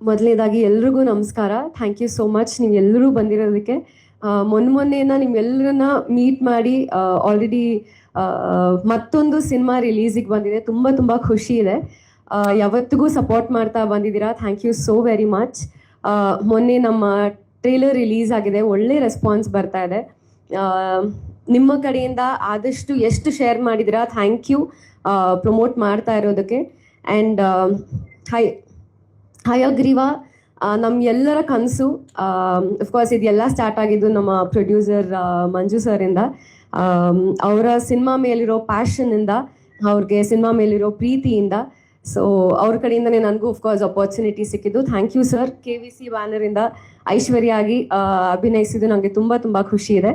ಮೊದಲನೇದಾಗಿ ಎಲ್ರಿಗೂ ನಮಸ್ಕಾರ. ಥ್ಯಾಂಕ್ ಯು ಸೋ ಮಚ್ ನೀವು ಎಲ್ಲರೂ ಬಂದಿರೋದಕ್ಕೆ. ಮೊನ್ನೆನ ನಿಮ್ಮೆಲ್ಲರನ್ನ ಮೀಟ್ ಮಾಡಿ ಆಲ್ರೆಡಿ ಮತ್ತೊಂದು ಸಿನಿಮಾ ರಿಲೀಸಿಗೆ ಬಂದಿದೆ. ತುಂಬ ತುಂಬ ಖುಷಿ ಇದೆ. ಯಾವತ್ತಿಗೂ ಸಪೋರ್ಟ್ ಮಾಡ್ತಾ ಬಂದಿದ್ದೀರಾ. Thank you so very much. ಮೊನ್ನೆ ನಮ್ಮ ಟ್ರೇಲರ್ ರಿಲೀಸ್ ಆಗಿದೆ, ಒಳ್ಳೆ ರೆಸ್ಪಾನ್ಸ್ ಬರ್ತಾ ಇದೆ. ನಿಮ್ಮ ಕಡೆಯಿಂದ ಆದಷ್ಟು ಎಷ್ಟು ಶೇರ್ ಮಾಡಿದ್ದೀರಾ, ಥ್ಯಾಂಕ್ ಯು ಪ್ರಮೋಟ್ ಮಾಡ್ತಾ ಇರೋದಕ್ಕೆ. ಆ್ಯಂಡ್ ಹಯಗ್ರೀವ ನಮ್ಮ ಎಲ್ಲರ ಕನಸು. ಅಫ್ಕೋರ್ಸ್ ಇದೆಲ್ಲ ಸ್ಟಾರ್ಟ್ ಆಗಿದ್ದು ನಮ್ಮ ಪ್ರೊಡ್ಯೂಸರ್ ಮಂಜು ಸರಿಂದ. ಅವರ ಸಿನಿಮಾ ಮೇಲಿರೋ ಪ್ಯಾಷನ್ನಿಂದ, ಅವ್ರಿಗೆ ಸಿನಿಮಾ ಮೇಲಿರೋ ಪ್ರೀತಿಯಿಂದ. ಸೊ ಅವ್ರ ಕಡೆಯಿಂದನೇ ನನಗೂ ಅಫ್ಕೋರ್ಸ್ ಅಪರ್ಚುನಿಟಿ ಸಿಕ್ಕಿದ್ದು. Thank you sir. KVC ಬ್ಯಾನರಿಂದ ಐಶ್ವರ್ಯ ಆಗಿ ಅಭಿನಯಿಸಿದ್ದು ನನಗೆ ತುಂಬ ತುಂಬ ಖುಷಿ ಇದೆ.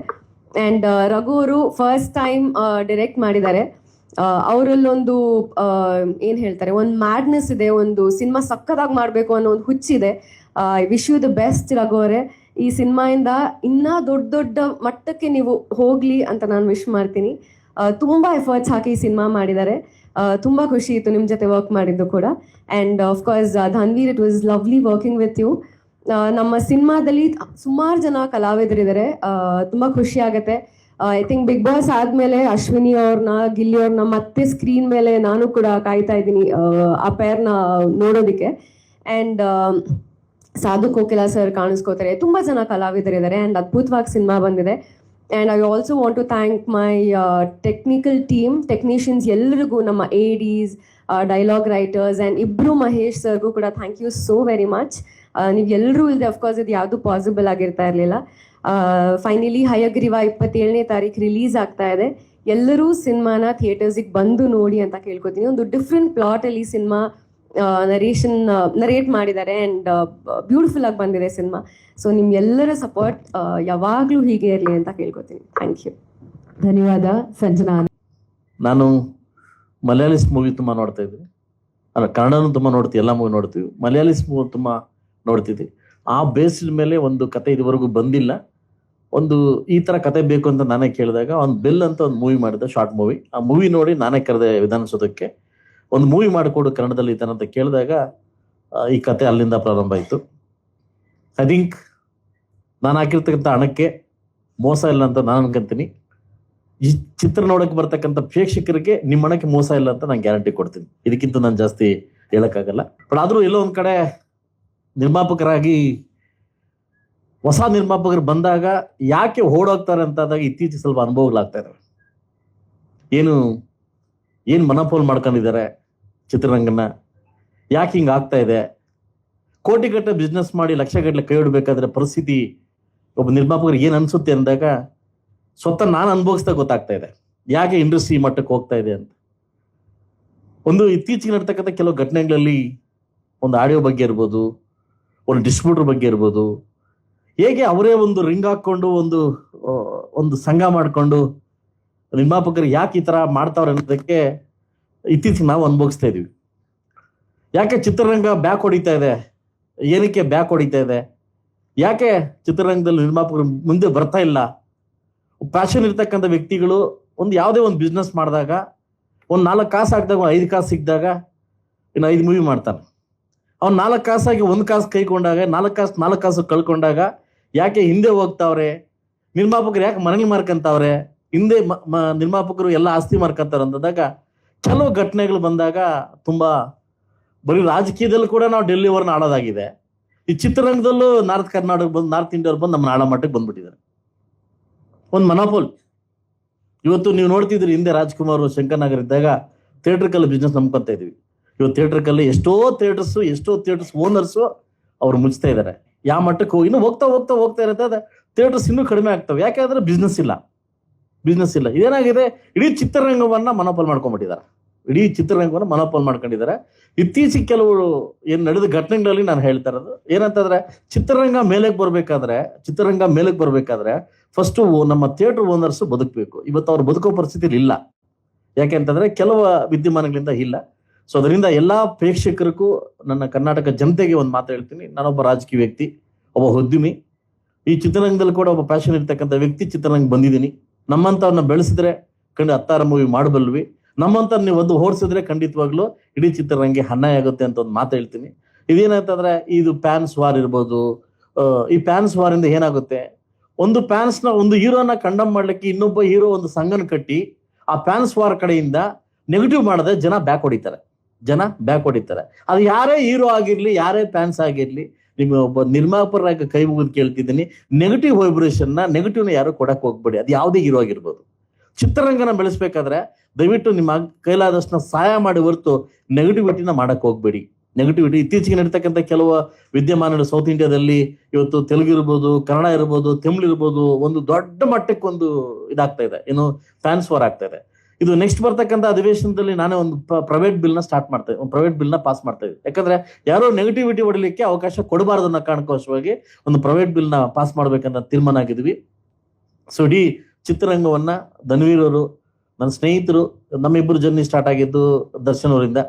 ಆ್ಯಂಡ್ ರಘು ಅವರು ಫಸ್ಟ್ ಟೈಮ್ ಡೈರೆಕ್ಟ್ ಮಾಡಿದ್ದಾರೆ. ಅವರಲ್ಲೊಂದು ಏನು ಹೇಳ್ತಾರೆ, ಒಂದು ಮ್ಯಾಡ್ನೆಸ್ ಇದೆ, ಒಂದು ಸಿನಿಮಾ ಸಕ್ಕತ್ತಾಗಿ ಮಾಡಬೇಕು ಅನ್ನೋ ಒಂದು ಹುಚ್ಚಿದೆ. Wish you the best Raghu ಅವರೇ. ಈ ಸಿನಿಮಾಯಿಂದ ಇನ್ನೂ ದೊಡ್ಡ ದೊಡ್ಡ ಮಟ್ಟಕ್ಕೆ ನೀವು ಹೋಗಲಿ ಅಂತ ನಾನು ವಿಶ್ ಮಾಡ್ತೀನಿ. ತುಂಬ ಎಫರ್ಟ್ಸ್ ಹಾಕಿ ಈ ಸಿನಿಮಾ ಮಾಡಿದ್ದಾರೆ. ತುಂಬ ಖುಷಿ ಇತ್ತು ನಿಮ್ಮ ಜೊತೆ ವರ್ಕ್ ಮಾಡಿದ್ದು ಕೂಡ. And of course Dhanveer, it was lovely working with you. ನಮ್ಮ ಸಿನಿಮಾದಲ್ಲಿ ಸುಮಾರು ಜನ ಕಲಾವಿದರಿದ್ದಾರೆ. ತುಂಬ ಖುಷಿ ಆಗುತ್ತೆ. ಐ ಥಿಂಕ್ ಬಿಗ್ ಬಾಸ್ ಆದಮೇಲೆ ಅಶ್ವಿನಿ ಅವ್ರನ್ನ, ಗಿಲ್ಲಿ ಅವ್ರನ್ನ ಮತ್ತೆ ಸ್ಕ್ರೀನ್ ಮೇಲೆ ನಾನು ಕೂಡ ಕಾಯ್ತಾ ಇದ್ದೀನಿ ಆ ಪೇರ್ನ ನೋಡೋದಕ್ಕೆ. ಆ್ಯಂಡ್ ಸಾಧು ಕೋಕಿಲಾ ಸರ್ ಕಾಣಿಸ್ಕೋತಾರೆ. ತುಂಬ ಜನ ಕಲಾವಿದರಿದ್ದಾರೆ. ಆ್ಯಂಡ್ ಅದ್ಭುತವಾಗಿ ಸಿನಿಮಾ ಬಂದಿದೆ. And I also want to thank my technical team, technicians ಎಲ್ಲರಿಗೂ, ನಮ್ಮ ADs, ಡೈಲಾಗ್ ರೈಟರ್ಸ್, ಆ್ಯಂಡ್ ಇಬ್ಬರು ಮಹೇಶ್ ಸರ್ಗೂ ಕೂಡ thank you so very much. ನೀವು ಎಲ್ಲರೂ ಇಲ್ಲದೆ ಅಫ್ಕೋರ್ಸ್ ಇದು ಯಾವುದು ಪಾಸಿಬಲ್ ಆಗಿರ್ತಾ ಇರಲಿಲ್ಲ. ಫೈನಲಿ ಹಯಗ್ರೀವ 27ನೇ ತಾರೀಕು ರಿಲೀಸ್ ಆಗ್ತಾ ಇದೆ. ಎಲ್ಲರೂ ಸಿನಿಮಾನ ಥಿಯೇಟರ್ಸಿಗೆ ಬಂದು ನೋಡಿ ಅಂತ ಕೇಳ್ಕೊತೀನಿ. ಒಂದು ಡಿಫ್ರೆಂಟ್ ಪ್ಲಾಟಲ್ಲಿ ಸಿನಿಮಾ ನರೇಟ್ ಮಾಡಿದ್ದಾರೆ. ಆ್ಯಂಡ್ ಬ್ಯೂಟಿಫುಲ್ ಆಗಿ ಬಂದಿದೆ ಸಿನಿಮಾ. ಸೊ ನಿಮ್ಗೆಲ್ಲರ ಸಪೋರ್ಟ್ ಯಾವಾಗಲೂ ಹೀಗೆ ಇರಲಿ ಅಂತ ಕೇಳ್ಕೊತೀನಿ. Thank you. ಧನ್ಯವಾದ ಸಂಜನಾ. ನಾನು ಮಲಯಾಳಿಸ್ ಮೂವಿ ತುಂಬ ನೋಡ್ತಾ ಇದ್ವಿ. ಕನ್ನಡನೂ ತುಂಬ ನೋಡ್ತೀವಿ, ಎಲ್ಲ ಮೂವಿ ನೋಡ್ತೀವಿ. ಮಲಯಾಳಿಸ್ ಮೂವಿ ತುಂಬ ನೋಡ್ತಿದ್ವಿ. ಆ ಬೇಸಿನ ಮೇಲೆ ಒಂದು ಕತೆ ಇದುವರೆಗೂ ಬಂದಿಲ್ಲ. ಒಂದು ಈ ಥರ ಕತೆ ಬೇಕು ಅಂತ ನಾನೇ ಕೇಳಿದಾಗ ಒಂದು ಬೆಲ್ ಅಂತ ಒಂದು ಮೂವಿ ಮಾಡಿದೆ, ಶಾರ್ಟ್ ಮೂವಿ. ಆ ಮೂವಿ ನೋಡಿ ನಾನೇ ಕರೆದೆ ವಿಧಾನಸೌಧಕ್ಕೆ, ಒಂದು ಮೂವಿ ಮಾಡಿಕೊಡು ಕನ್ನಡದಲ್ಲಿ ಈ ಥರ ಅಂತ ಕೇಳಿದಾಗ ಈ ಕತೆ ಅಲ್ಲಿಂದ ಪ್ರಾರಂಭ ಆಯಿತು. ಐ ಥಿಂಕ್ ನಾನು ಹಾಕಿರ್ತಕ್ಕಂಥ ಹಣಕ್ಕೆ ಮೋಸ ಇಲ್ಲ ಅಂತ ನಾನು ಅನ್ಕೊಂತೀನಿ. ಈ ಚಿತ್ರ ನೋಡೋಕೆ ಬರ್ತಕ್ಕಂಥ ಪ್ರೇಕ್ಷಕರಿಗೆ ನಿಮ್ಮ ಹಣಕ್ಕೆ ಮೋಸ ಇಲ್ಲ ಅಂತ ನಾನು ಗ್ಯಾರಂಟಿ ಕೊಡ್ತೀನಿ. ಇದಕ್ಕಿಂತ ನಾನು ಜಾಸ್ತಿ ಹೇಳೋಕ್ಕಾಗಲ್ಲ. ಬಟ್ ಆದರೂ ಎಲ್ಲೋ ಒಂದು ಕಡೆ ನಿರ್ಮಾಪಕರಾಗಿ ಹೊಸ ನಿರ್ಮಾಪಕರು ಬಂದಾಗ ಯಾಕೆ ಓಡೋಗ್ತಾರೆ ಅಂತಾದಾಗ ಇತ್ತೀಚೆಗೆ ಸ್ವಲ್ಪ ಅನುಭವಗಳಾಗ್ತಾ ಇದಾವೆ. ಏನು ಮನಪೋಲ್ ಮಾಡ್ಕೊಂಡಿದ್ದಾರೆ ಚಿತ್ರರಂಗನ, ಯಾಕೆ ಹಿಂಗೆ ಆಗ್ತಾ ಇದೆ? ಕೋಟಿಗಟ್ಟಲೆ ಬಿಸ್ನೆಸ್ ಮಾಡಿ ಲಕ್ಷಗಟ್ಟಲೆ ಕೈ ಇಡಬೇಕಾದ್ರೆ ಪರಿಸ್ಥಿತಿ ಒಬ್ಬ ನಿರ್ಮಾಪಕರಿಗೆ ಏನು ಅನ್ಸುತ್ತೆ ಅಂದಾಗ ಸ್ವತಃ ನಾನು ಅನುಭವಿಸ್ತಾ ಗೊತ್ತಾಗ್ತಾ ಇದೆ ಯಾಕೆ ಇಂಡಸ್ಟ್ರಿ ಮಟ್ಟಕ್ಕೆ ಹೋಗ್ತಾ ಇದೆ ಅಂತ. ಒಂದು ಇತ್ತೀಚೆಗೆ ನಡ್ತಕ್ಕಂಥ ಕೆಲವು ಘಟನೆಗಳಲ್ಲಿ ಒಂದು ಆಡಿಯೋ ಬಗ್ಗೆ ಇರ್ಬೋದು, ಒಂದು ಡಿಸ್ಟ್ರಿಬ್ಯೂಟರ್ ಬಗ್ಗೆ ಇರ್ಬೋದು, ಹೇಗೆ ಅವರೇ ಒಂದು ರಿಂಗ್ ಹಾಕ್ಕೊಂಡು ಒಂದು ಸಂಘ ಮಾಡಿಕೊಂಡು ನಿರ್ಮಾಪಕರು ಯಾಕೆ ಈ ಥರ ಮಾಡ್ತಾವ್ರೆ ಅನ್ನೋದಕ್ಕೆ ಇತ್ತೀಚೆಗೆ ನಾವು ಅನುಭವಿಸ್ತಾ ಇದೀವಿ. ಯಾಕೆ ಚಿತ್ರರಂಗ ಬ್ಯಾಕ್ ಹೊಡಿತಾ ಇದೆ? ಏನಕ್ಕೆ ಬ್ಯಾಕ್ ಹೊಡಿತಾ ಇದೆ? ಯಾಕೆ ಚಿತ್ರರಂಗದಲ್ಲಿ ನಿರ್ಮಾಪಕರು ಮುಂದೆ ಬರ್ತಾ ಇಲ್ಲ? ಪ್ಯಾಷನ್ ಇರ್ತಕ್ಕಂಥ ವ್ಯಕ್ತಿಗಳು ಒಂದು ಯಾವುದೇ ಒಂದು ಬಿಸ್ನೆಸ್ ಮಾಡಿದಾಗ ಒಂದು 4 ಕಾಸು ಹಾಕಿದಾಗ 5 ಕಾಸು ಸಿಕ್ಕಿದಾಗ ಇನ್ನು 5 ಮೂವಿ ಮಾಡ್ತಾನೆ. ಅವ್ನು 4 ಕಾಸಾಗಿ 1 ಕಾಸು ಕೈಕೊಂಡಾಗ 4 ಕಾಸು ಕಳ್ಕೊಂಡಾಗ ಯಾಕೆ ಹಿಂದೆ ಹೋಗ್ತಾವ್ರೆ? ನಿರ್ಮಾಪಕರು ಯಾಕೆ ಮನೆಗೆ ಮಾರ್ಕಂತಾವ್ರೆ? ಹಿಂದೆ ನಿರ್ಮಾಪಕರು ಎಲ್ಲ ಆಸ್ತಿ ಮಾರ್ಕಂತಾರೆ ಅಂದಾಗ ಕೆಲವು ಘಟನೆಗಳು ಬಂದಾಗ ತುಂಬಾ ಬರೀ ರಾಜಕೀಯದಲ್ಲೂ ಕೂಡ ನಾವು ಡೆಲ್ಲಿವರೆನ ಆಡೋದಾಗಿದೆ. ಈ ಚಿತ್ರರಂಗದಲ್ಲೂ ನಾರ್ತ್ ಕರ್ನಾಟಕ ಬಂದು, ನಾರ್ತ್ ಇಂಡಿಯಾವ್ರು ಬಂದು ನಮ್ಮ ಆಡೋ ಮಟ್ಟಕ್ಕೆ ಬಂದ್ಬಿಟ್ಟಿದ್ದಾರೆ. ಒಂದು ಮನೋಪೋಲ್. ಇವತ್ತು ನೀವು ನೋಡ್ತಿದ್ರಿ, ಹಿಂದೆ ರಾಜ್ಕುಮಾರ್ ಶಂಕರ್ನಗರ್ ಇದ್ದಾಗ ಥಿಯೇಟ್ರಿಕಲ್ ಬಿಸ್ನೆಸ್ ನಂಬ್ಕೊಂತ ಇದೀವಿ. ಇವತ್ತು ಥಿಯೇಟ್ರಿಕಲ್ಲಿ ಎಷ್ಟೋ ಥಿಯೇಟರ್ಸ್ ಓನರ್ಸು ಅವ್ರು ಮುಚ್ತಾ ಇದ್ದಾರೆ. ಯಾವ ಮಟ್ಟಕ್ಕೆ ಇನ್ನು ಹೋಗ್ತಾ ಇರುತ್ತೆ. ಥಿಯೇಟರ್ಸ್ ಇನ್ನೂ ಕಡಿಮೆ ಆಗ್ತವೆ. ಯಾಕೆಂದ್ರೆ ಬಿಸ್ನೆಸ್ ಇಲ್ಲ. ಇದೇನಾಗಿದೆ, ಇಡೀ ಚಿತ್ರರಂಗವನ್ನ ಮನೋಪಾಲ್ ಮಾಡ್ಕೊಂಡ್ಬಿಟ್ಟಿದ್ದಾರೆ. ಇತ್ತೀಚೆಗೆ ಕೆಲವು ಏನು ನಡೆದ ಘಟನೆಗಳಲ್ಲಿ ನಾನು ಹೇಳ್ತಾ ಇರೋದು ಏನಂತಂದ್ರೆ, ಚಿತ್ರರಂಗ ಮೇಲಕ್ಕೆ ಬರ್ಬೇಕಾದ್ರೆ ಫಸ್ಟು ನಮ್ಮ ಥಿಯೇಟರ್ ಓನರ್ಸ್ ಬದುಕಬೇಕು. ಇವತ್ತು ಅವ್ರು ಬದುಕೋ ಪರಿಸ್ಥಿತಿ ಇಲ್ಲ. ಯಾಕೆ ಅಂತಂದ್ರೆ ಕೆಲವು ವಿದ್ಯಮಾನಗಳಿಂದ ಇಲ್ಲ. ಸೊ ಅದರಿಂದ ಎಲ್ಲಾ ಪ್ರೇಕ್ಷಕರಿಗೂ, ನನ್ನ ಕರ್ನಾಟಕ ಜನತೆಗೆ ಒಂದು ಮಾತು ಹೇಳ್ತೀನಿ. ನಾನೊಬ್ಬ ರಾಜಕೀಯ ವ್ಯಕ್ತಿ, ಒಬ್ಬ ಉದ್ಯಮಿ. ಈ ಚಿತ್ರರಂಗದಲ್ಲಿ ಕೂಡ ಒಬ್ಬ ಪ್ಯಾಷನ್ ಇರ್ತಕ್ಕಂಥ ವ್ಯಕ್ತಿ ಚಿತ್ರರಂಗ ಬಂದಿದ್ದೀನಿ. ನಮ್ಮಂತವ್ರನ್ನ ಬೆಳೆಸಿದ್ರೆ ಖಂಡಿತ 10 ಮೂವಿ ಮಾಡಬಲ್ವಿ. ನಮ್ಮಂತ ನೀವು ಓಡಿಸಿದ್ರೆ ಖಂಡಿತವಾಗ್ಲೂ ಇಡೀ ಚಿತ್ರರಂಗೆ ಅನ್ಯಾಯ ಆಗುತ್ತೆ ಅಂತ ಒಂದು ಮಾತು ಹೇಳ್ತೀನಿ. ಇದೇನಂತಂದ್ರೆ ಇದು ಪ್ಯಾನ್ಸ್ ವಾರ್ ಇರ್ಬೋದು. ಈ ಪ್ಯಾನ್ಸ್ ವಾರ್ ಇಂದ ಏನಾಗುತ್ತೆ, ಒಂದು ಪ್ಯಾನ್ಸ್ ನ ಒಂದು ಹೀರೋನ ಕಂಡಮ್ ಮಾಡ್ಲಿಕ್ಕೆ ಇನ್ನೊಬ್ಬ ಹೀರೋ ಒಂದು ಸಂಘನ ಕಟ್ಟಿ ಆ ಪ್ಯಾನ್ಸ್ ವಾರ್ ಕಡೆಯಿಂದ ನೆಗೆಟಿವ್ ಮಾಡದೆ ಜನ ಬ್ಯಾಕ್ ಹೊಡಿತಾರೆ. ಅದು ಯಾರೇ ಹೀರೋ ಆಗಿರ್ಲಿ, ಯಾರೇ ಫ್ಯಾನ್ಸ್ ಆಗಿರ್ಲಿ, ನಿಮ್ಮ ಒಬ್ಬ ನಿರ್ಮಾಪಕರಾಗಿ ಕೈ ಮುಗಿದು ಕೇಳ್ತಿದ್ದೀನಿ, ನೆಗೆಟಿವ್ ವೈಬ್ರೇಷನ್ ನ ನೆಗೆಟಿವ್ನ ಯಾರು ಕೊಡಕ್ ಹೋಗ್ಬೇಡಿ. ಅದು ಯಾವುದೇ ಹೀರೋ ಆಗಿರ್ಬೋದು. ಚಿತ್ರರಂಗನ ಬೆಳೆಸ್ಬೇಕಾದ್ರೆ ದಯವಿಟ್ಟು ನಿಮ್ಮ ಕೈಲಾದಷ್ಟು ಸಹಾಯ ಮಾಡಿ ಹೊರತು ನೆಗೆಟಿವಿಟಿನ ಮಾಡಕ್ ಹೋಗ್ಬೇಡಿ. ನೆಗೆಟಿವಿಟಿ ಇತ್ತೀಚೆಗೆ ನಡೀತಕ್ಕಂಥ ಕೆಲವು ವಿದ್ಯಮಾನಗಳು ಸೌತ್ ಇಂಡಿಯಾದಲ್ಲಿ ಇವತ್ತು ತೆಲುಗು ಇರ್ಬೋದು, ಕನ್ನಡ ಇರ್ಬೋದು, ತಮಿಳು ಇರ್ಬೋದು, ಒಂದು ದೊಡ್ಡ ಮಟ್ಟಕ್ಕೆ ಒಂದು ಇದಾಗ್ತಾ ಇದೆ, ಏನು ಫ್ಯಾನ್ಸ್ ವಾರ್ ಆಗ್ತಾ ಇದೆ. ಇದು ನೆಕ್ಸ್ಟ್ ಬರ್ತಕ್ಕಂಥ ಅಧಿವೇಶನದಲ್ಲಿ ನಾನೇ ಒಂದು ಪ್ರೈವೇಟ್ ಬಿಲ್ ನ ಪ್ರೈವೇಟ್ ಬಿಲ್ ನ ಪಾಸ್ ಮಾಡ್ತಾ ಇದ್ದೆ. ಯಾಕಂದ್ರೆ ಯಾರೋ ನೆಗೆಟಿವಿಟಿ ಹೊಡಲಿಕ್ಕೆ ಅವಕಾಶ ಕೊಡಬಾರದು ಅನ್ನೋ ಕಾರಣಕ್ಕೋಸ್ಕರವಾಗಿ ಒಂದು ಪ್ರೈವೇಟ್ ಬಿಲ್ ನ ಪಾಸ್ ಮಾಡ್ಬೇಕಂತ ತೀರ್ಮಾನ ಆಗಿದ್ವಿ. ಸೊ ಇಡೀ ಚಿತ್ರರಂಗವನ್ನ ಧನ್ವೀರ್ ಅವರು, ನನ್ನ ಸ್ನೇಹಿತರು, ನಮ್ಮಿಬ್ಬರು ಜರ್ನಿ ಸ್ಟಾರ್ಟ್ ಆಗಿದ್ದು ದರ್ಶನ್ ಅವರಿಂದ.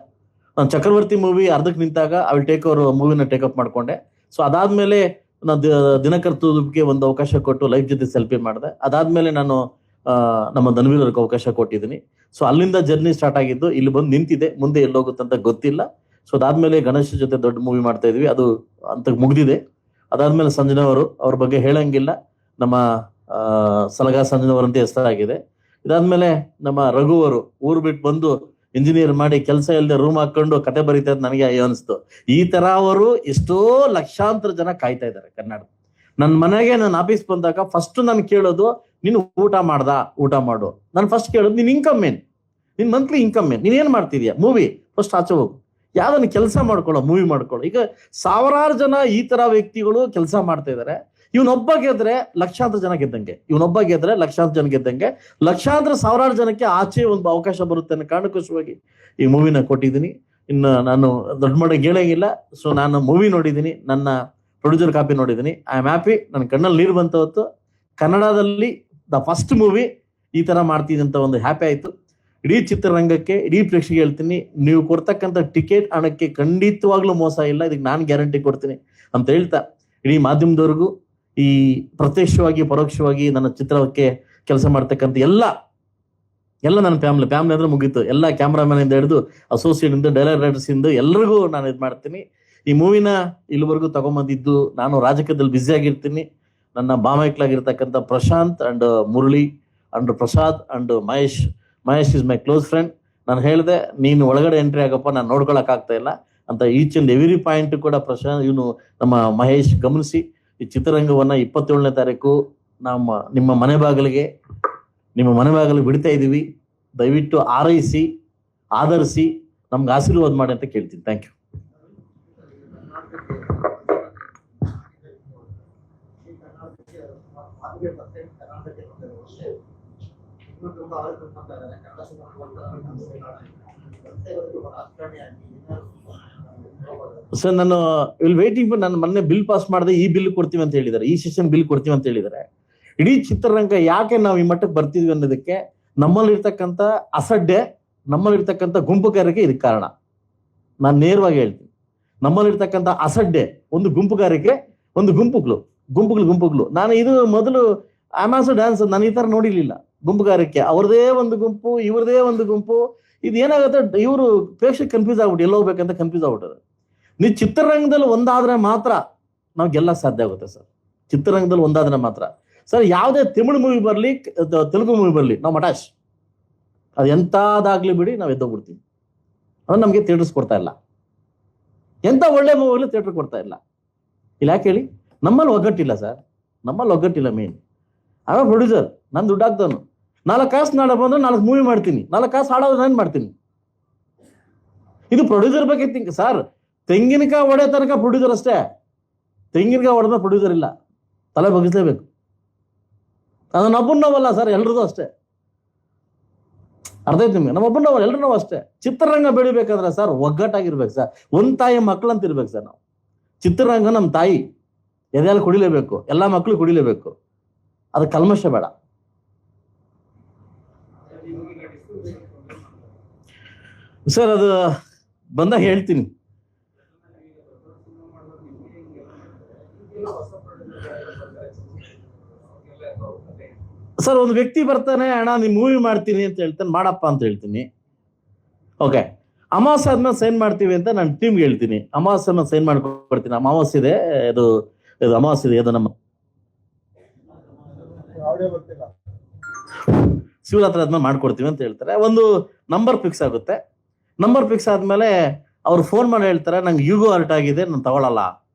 ನಾನು ಚಕ್ರವರ್ತಿ ಮೂವಿ ಅರ್ಧಕ್ಕೆ ನಿಂತಾಗ ಐ ಟೇಕ್ ಓವರ್ ಮೂವಿನ ಟೇಕಪ್ ಮಾಡ್ಕೊಂಡೆ. ಸೊ ಅದಾದ್ಮೇಲೆ ನಾನು ದಿನಕರ್ ತೂದುಪ್ಗೆ ಒಂದು ಅವಕಾಶ ಕೊಟ್ಟು ಲೈಫ್ ಜೊತೆ ಸೆಲ್ಫಿ ಮಾಡಿದೆ. ಅದಾದ್ಮೇಲೆ ನಾನು ನಮ್ಮ ಧನ್ವೀರ್ ಅವ್ರಿಗೆ ಅವಕಾಶ ಕೊಟ್ಟಿದ್ದೀನಿ. ಸೊ ಅಲ್ಲಿಂದ ಜರ್ನಿ ಸ್ಟಾರ್ಟ್ ಆಗಿದ್ದು ಇಲ್ಲಿ ಬಂದು ನಿಂತಿದೆ. ಮುಂದೆ ಎಲ್ಲೋಗುತ್ತಂತ ಗೊತ್ತಿಲ್ಲ. ಸೊ ಅದಾದ್ಮೇಲೆ ಗಣೇಶ್ ಜೊತೆ ದೊಡ್ಡ ಮೂವಿ ಮಾಡ್ತಾ ಇದ್ವಿ, ಅದು ಅಂತ ಮುಗ್ದಿದೆ. ಅದಾದ್ಮೇಲೆ ಸಂಜನಾ ಅವ್ರ ಬಗ್ಗೆ ಹೇಳಂಗಿಲ್ಲ, ನಮ್ಮ ಸಲಗಾ ಸಂಜನಾ ಅಂತ ಹೆಸರಾಗಿದೆ. ಇದಾದ್ಮೇಲೆ ನಮ್ಮ ರಘು ಅವರು ಊರು ಬಿಟ್ಟು ಬಂದು ಇಂಜಿನಿಯರ್ ಮಾಡಿ ಕೆಲಸ ಇಲ್ಲದೆ ರೂಮ್ ಹಾಕೊಂಡು ಕತೆ ಬರೀತಾ ಇದ್ ನನಗೆ ಅನಿಸ್ತು. ಈ ತರ ಅವರು ಎಷ್ಟೋ ಲಕ್ಷಾಂತರ ಜನ ಕಾಯ್ತಾ ಇದ್ದಾರೆ ಕನ್ನಡ. ನನ್ನ ಮನೆಗೆ ನಾನು ಆಫೀಸ್ ಬಂದಾಗ ಫಸ್ಟ್ ನಾನು ಕೇಳೋದು, ನೀನು ಊಟ ಮಾಡು. ನಾನು ಫಸ್ಟ್ ಕೇಳೋದು, ನಿನ್ ಇನ್ಕಮ್ ಏನ್, ನಿನ್ ಮಂತ್ಲಿ ಇನ್ಕಮ್ ಏನ್, ನೀನ್ ಏನ್ ಮಾಡ್ತಿದ್ಯಾ, ಮೂವಿ ಫಸ್ಟ್ ಆಚೆ ಹೋಗು, ಯಾವ್ದನ್ನ ಕೆಲಸ ಮಾಡ್ಕೊಳ್ಳೋ, ಮೂವಿ ಮಾಡ್ಕೊಳ್ಳೋ. ಈಗ ಸಾವಿರಾರು ಜನ ಈ ತರ ವ್ಯಕ್ತಿಗಳು ಕೆಲಸ ಮಾಡ್ತಾ ಇದಾರೆ. ಇವನೊಬ್ಬ ಗೆದ್ರೆ ಲಕ್ಷಾಂತರ ಜನ ಗೆದ್ದಂಗೆ, ಲಕ್ಷಾಂತರ ಸಾವಿರಾರು ಜನಕ್ಕೆ ಆಚೆ ಒಂದು ಅವಕಾಶ ಬರುತ್ತೆ ಅನ್ನೋ ಕಾರಣಕ್ಕೋಸ್ಕರವಾಗಿ ಈ ಮೂವಿನ ಕೊಟ್ಟಿದ್ದೀನಿ. ಇನ್ನು ನಾನು ದೊಡ್ಡ ಮಟ್ಟಿಗೆ ಹೇಳಂಗಿಲ್ಲ. ಸೊ ನಾನು ಮೂವಿ ನೋಡಿದ್ದೀನಿ, ನನ್ನ ಪ್ರೊಡ್ಯೂಸರ್ ಕಾಪಿ ನೋಡಿದ್ದೀನಿ. I am happy. ನನ್ನ ಕಣ್ಣಲ್ಲಿ ನೀರು ಬಂತ ಹೊತ್ತು ಕನ್ನಡದಲ್ಲಿ ದ ಫಸ್ಟ್ ಮೂವಿ ಈ ತರ ಮಾಡ್ತೀನಿ ಅಂತ ಒಂದು ಹ್ಯಾಪಿ ಆಯ್ತು. ಇಡೀ ಚಿತ್ರರಂಗಕ್ಕೆ, ಇಡೀ ಪ್ರೇಕ್ಷೆಗೆ ಹೇಳ್ತೀನಿ, ನೀವು ಕೊಡ್ತಕ್ಕಂಥ ಟಿಕೆಟ್ ಹಣಕ್ಕೆ ಖಂಡಿತವಾಗ್ಲೂ ಮೋಸ ಇಲ್ಲ, ಇದಕ್ಕೆ ನಾನು ಗ್ಯಾರಂಟಿ ಕೊಡ್ತೀನಿ ಅಂತ ಹೇಳ್ತಾ, ಇಡೀ ಮಾಧ್ಯಮದವ್ರಿಗೂ, ಈ ಪ್ರತ್ಯಕ್ಷವಾಗಿ ಪರೋಕ್ಷವಾಗಿ ನನ್ನ ಚಿತ್ರಕ್ಕೆ ಕೆಲಸ ಮಾಡ್ತಕ್ಕಂಥ ಎಲ್ಲ ನನ್ನ ಫ್ಯಾಮಿಲಿ ಅಂದ್ರೆ ಮುಗೀತು. ಎಲ್ಲ ಕ್ಯಾಮ್ರಾಮನ್ ಇಂದ ಹಿಡಿದು ಅಸೋಸಿಯೇಟ್ ಇಂದ ಡೈರೆಕ್ಟರ್ಸ್ ಇಂದ ಎಲ್ಲರಿಗೂ ನಾನು ಇದು ಮಾಡ್ತೀನಿ. ಈ ಮೂವಿನ ಇಲ್ಲಿವರೆಗೂ ತಗೊಂಬಂದಿದ್ದು, ನಾನು ರಾಜಕೀಯದಲ್ಲಿ ಬ್ಯುಸಿ ಆಗಿರ್ತೀನಿ. ನನ್ನ ಬಾಮೈಕ್ಲಾಗಿರ್ತಕ್ಕಂಥ Prashant and Murali and Prasad and Mahesh is my close friend. ನಾನು ಹೇಳಿದೆ, ನೀನು ಒಳಗಡೆ ಎಂಟ್ರಿ ಆಗಪ್ಪ, ನಾನು ನೋಡ್ಕೊಳಕ್ ಆಗ್ತಾ ಇಲ್ಲ ಅಂತ. ಈಚ್ ಅಂಡ್ ಎವ್ರಿ ಪಾಯಿಂಟ್ ಕೂಡ ನಮ್ಮ ಮಹೇಶ್ ಗಮನಿಸಿ ಈ ಚಿತ್ರರಂಗವನ್ನ 27ನೇ ತಾರೀಕು ನಿಮ್ಮ ಮನೆ ಬಾಗಿಲಿಗೆ ಬಿಡ್ತಾ ಇದೀವಿ. ದಯವಿಟ್ಟು ಆರೈಸಿ, ಆಧರಿಸಿ, ನಮ್ಗೆ ಆಶೀರ್ವಾದ ಮಾಡಿ ಅಂತ ಕೇಳ್ತೀನಿ. Thank you. ಸರ್, ನಾನು ವೇಟಿಂಗ್ ನಾನು ಮೊನ್ನೆ ಬಿಲ್ ಪಾಸ್ ಮಾಡಿದೆ, ಈ ಬಿಲ್ ಕೊಡ್ತೀವಿ ಅಂತ ಹೇಳಿದ್ದಾರೆ, ಈ ಸೆಷನ್ ಬಿಲ್ ಕೊಡ್ತೀವಿ ಅಂತ ಹೇಳಿದ್ದಾರೆ. ಇಡೀ ಚಿತ್ರರಂಗ ಯಾಕೆ ನಾವು ಈ ಮಟ್ಟಕ್ಕೆ ಬರ್ತಿದ್ವಿ ಅನ್ನೋದಕ್ಕೆ ನಮ್ಮಲ್ಲಿರ್ತಕ್ಕಂಥ ಅಸಡ್ಡೆ, ನಮ್ಮಲ್ಲಿರ್ತಕ್ಕಂಥ ಗುಂಪುಗಾರಿಕೆ ಇದಕ್ಕೆ ಕಾರಣ. ನಾನು ನೇರವಾಗಿ ಹೇಳ್ತೀನಿ, ನಮ್ಮಲ್ಲಿರ್ತಕ್ಕಂಥ ಅಸಡ್ಡೆ, ಒಂದು ಗುಂಪುಗಾರಿಕೆ, ಒಂದು ಗುಂಪುಗಳು. ನಾನು ಇದು ಮೊದಲು ಆಮಾಸೋ ಡ್ಯಾನ್ಸ್ ನಾನು ಈ ತರ ನೋಡಿರ್ಲಿಲ್ಲ. ಗುಂಪುಗಾರಿಕೆ, ಅವ್ರದೇ ಒಂದು ಗುಂಪು, ಇವ್ರದೇ ಒಂದು ಗುಂಪು. ಇದು ಏನಾಗುತ್ತೆ, ಇವರು ಪ್ರೇಕ್ಷಕ ಕನ್ಫ್ಯೂಸ್ ಆಗ್ಬಿಟ್ಟು ಎಲ್ಲೋಗ್ಬೇಕಂತ ಕನ್ಫ್ಯೂಸ್ ಆಗ್ಬಿಟ್ಟದೆ. ನೀವು ಚಿತ್ರರಂಗದಲ್ಲಿ ಒಂದಾದ್ರೆ ಮಾತ್ರ ನಾವು ಗೆಲ್ಲ ಸಾಧ್ಯ ಆಗುತ್ತೆ ಸರ್. ಚಿತ್ರರಂಗದಲ್ಲಿ ಒಂದಾದ್ರೆ ಮಾತ್ರ ಸರ್. ಯಾವುದೇ ತಮಿಳು ಮೂವಿ ಬರಲಿ, ತೆಲುಗು ಮೂವಿ ಬರಲಿ, ನಾವು ಮಟಾಶ್, ಅದು ಎಂತಾದಾಗ್ಲಿ ಬಿಡಿ, ನಾವು ಎದ್ದೋಗ್ಬಿಡ್ತೀವಿ. ಅದು ನಮಗೆ ಥಿಯೇಟರ್ಸ್ ಕೊಡ್ತಾ ಇಲ್ಲ. ಎಂತ ಒಳ್ಳೆ ಮೂವಿ ಥಿಯೇಟರ್ ಕೊಡ್ತಾ ಇಲ್ಲ. ಇಲ್ಲ ಯಾಕೆ ಹೇಳಿ? ನಮ್ಮಲ್ಲಿ ಒಗ್ಗಟ್ಟಿಲ್ಲ ಸರ್, ನಮ್ಮಲ್ಲಿ ಒಗ್ಗಟ್ಟಿಲ್ಲ. ಮೇನ್ ಅವ ಪ್ರೊಡ್ಯೂಸರ್, ನಾನು ದುಡ್ಡು ಹಾಕ್ದವನು. 4 ಕಾಸು ನಾಳೆ ಬಂದ್ರೆ 4 ಮೂವಿ ಮಾಡ್ತೀನಿ, 4 ಕಾಸು ಹಾಡೋದು ನಾನು ಮಾಡ್ತೀನಿ. ಇದು ಪ್ರೊಡ್ಯೂಸರ್ ಬಗ್ಗೆ ತಿಂಕ್ ಸರ್. ತೆಂಗಿನಕಾಯಿ ಹೊಡೆ ತನಕ ಪ್ರೊಡ್ಯೂಸರ್ ಅಷ್ಟೇ, ತೆಂಗಿನಕಾಯಿ ಹೊಡೆದ ಪ್ರೊಡ್ಯೂಸರ್ ಇಲ್ಲ. ತಲೆ ಬಗ್ಗಿಸ್ಲೇಬೇಕು. ನಮ್ಮೊಬ್ಬನವಲ್ಲ ಸರ್, ಎಲ್ರದು ಅಷ್ಟೇ. ಅರ್ಥ ಆಯ್ತು ನಿಮ್ಗೆ? ನಮ್ಮೊಬ್ಬನವಲ್ಲ, ಎಲ್ರು ನಾವು ಅಷ್ಟೇ. ಚಿತ್ರರಂಗ ಬೆಳಿಬೇಕಂದ್ರೆ ಸರ್ ಒಗ್ಗಟ್ಟಾಗಿರ್ಬೇಕು ಸರ್. ಒಂದ್ ತಾಯಿ ಮಕ್ಕಳಂತ ಇರ್ಬೇಕು ಸರ್. ನಾವು ಚಿತ್ರರಂಗ ನಮ್ಮ ತಾಯಿ, ಎದೆಯಲ್ಲಿ ಕುಡಿಲೇಬೇಕು, ಎಲ್ಲಾ ಮಕ್ಕಳು ಕುಡಿಲೇಬೇಕು. ಅದು ಕಲ್ಮಶ ಬೇಡ ಸರ್. ಅದು ಬಂದಾಗ ಹೇಳ್ತೀನಿ ಸರ್. ಒಂದು ವ್ಯಕ್ತಿ ಬರ್ತಾನೆ, ಅಣ್ಣ ನೀನ್ ಮೂವಿ ಮಾಡ್ತೀನಿ ಅಂತ ಹೇಳ್ತಾನೆ, ಮಾಡಪ್ಪ ಅಂತ ಹೇಳ್ತೀನಿ. ಓಕೆ, ಅಮಾವಾಸ್ಯೆ ಆದ್ಮೇಲೆ ಸೈನ್ ಮಾಡ್ತೀವಿ ಅಂತ ನಾನು ಟೀಮ್ಗೆ ಹೇಳ್ತೀನಿ. ಅಮಾವಾಸ್ಯೆ ಮೇಲೆ ಸೈನ್ ಮಾಡ್ಕೊಡ್ತೀನಿ. ಅಮಾವಾಸ್ಯೆ ಇದೆ, ಇದು ಅಮಾವಾಸ್ಯೆ ಇದೆ, ಅದು ನಮ್ಮ ಶಿವರಾತ್ರಿ ಆದ್ಮೇಲೆ ಮಾಡ್ಕೊಡ್ತೀವಿ ಅಂತ ಹೇಳ್ತಾರೆ. ಒಂದು ನಂಬರ್ ಫಿಕ್ಸ್ ಆಗುತ್ತೆ. ನಂಬರ್ ಫಿಕ್ಸ್ ಆದ್ಮೇಲೆ ಅವ್ರು ಫೋನ್ ಮಾಡಿ ಹೇಳ್ತಾರೆ, ನಂಗೆ ಯೂಗೋ ಹರ್ಟ್ ಆಗಿದೆ, ನಾನು ತಗೊಳಲ್ಲ.